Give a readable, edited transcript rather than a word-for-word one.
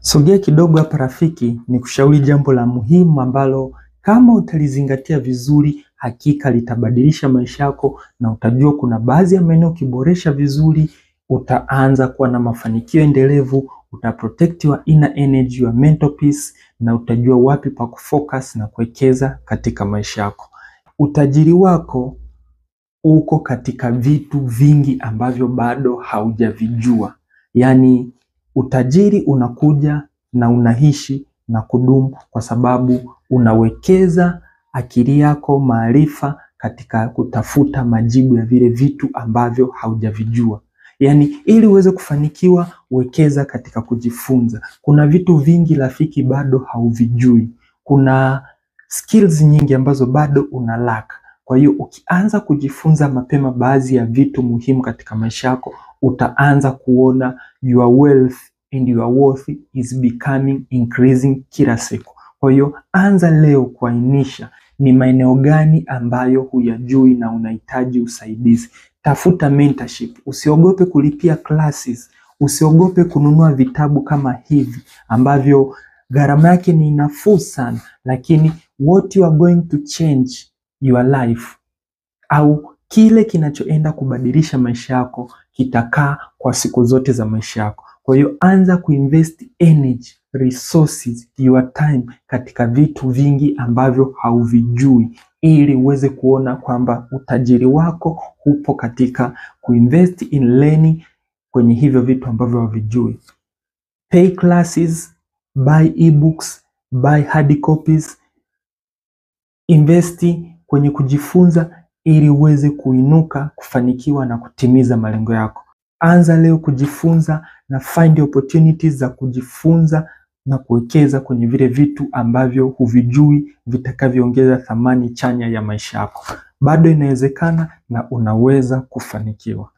Sogea kidogo hapa rafiki, ni kushauri jambo la muhimu ambalo kama utalizingatia vizuri hakika litabadilisha maisha yako, na utajua kuna baadhi ya maeneo ukiboresha vizuri utaanza kuwa na mafanikio endelevu, utaprotect your inner energy, your mental peace, na utajua wapi pa kufocus na kuwekeza katika maisha yako. Utajiri wako uko katika vitu vingi ambavyo bado haujavijua. Yaani utajiri unakuja na unaishi na kudumu kwa sababu unawekeza akili yako, maarifa katika kutafuta majibu ya vile vitu ambavyo haujavijua. Yaani ili uweze kufanikiwa, wekeza katika kujifunza. Kuna vitu vingi rafiki bado hauvijui. Kuna skills nyingi ambazo bado unalaka. Kwa hiyo ukianza kujifunza mapema baadhi ya vitu muhimu katika maisha yako, utaanza kuona your wealth and your worth is becoming increasing kila siku. Kwa hiyo anza leo kuainisha ni maeneo gani ambayo huyajui na unahitaji usaidizi. Tafuta mentorship, usiogope kulipia classes, usiogope kununua vitabu kama hivi ambavyo gharama yake ni nafuu sana, lakini what you are going to change your life au kile kinachoenda kubadilisha maisha yako kitakaa kwa siku zote za maisha yako. Kwa hiyo anza kuinvest energy, resources, your time katika vitu vingi ambavyo hauvijui, ili uweze kuona kwamba utajiri wako upo katika kuinvest in learning kwenye hivyo vitu ambavyo havijui. Pay classes, buy ebooks, buy hard copies, investi kwenye kujifunza ili uweze kuinuka, kufanikiwa na kutimiza malengo yako. Anza leo kujifunza na find opportunities za kujifunza na kuwekeza kwenye vile vitu ambavyo huvijui vitakavyoongeza thamani chanya ya maisha yako. Bado inawezekana na unaweza kufanikiwa.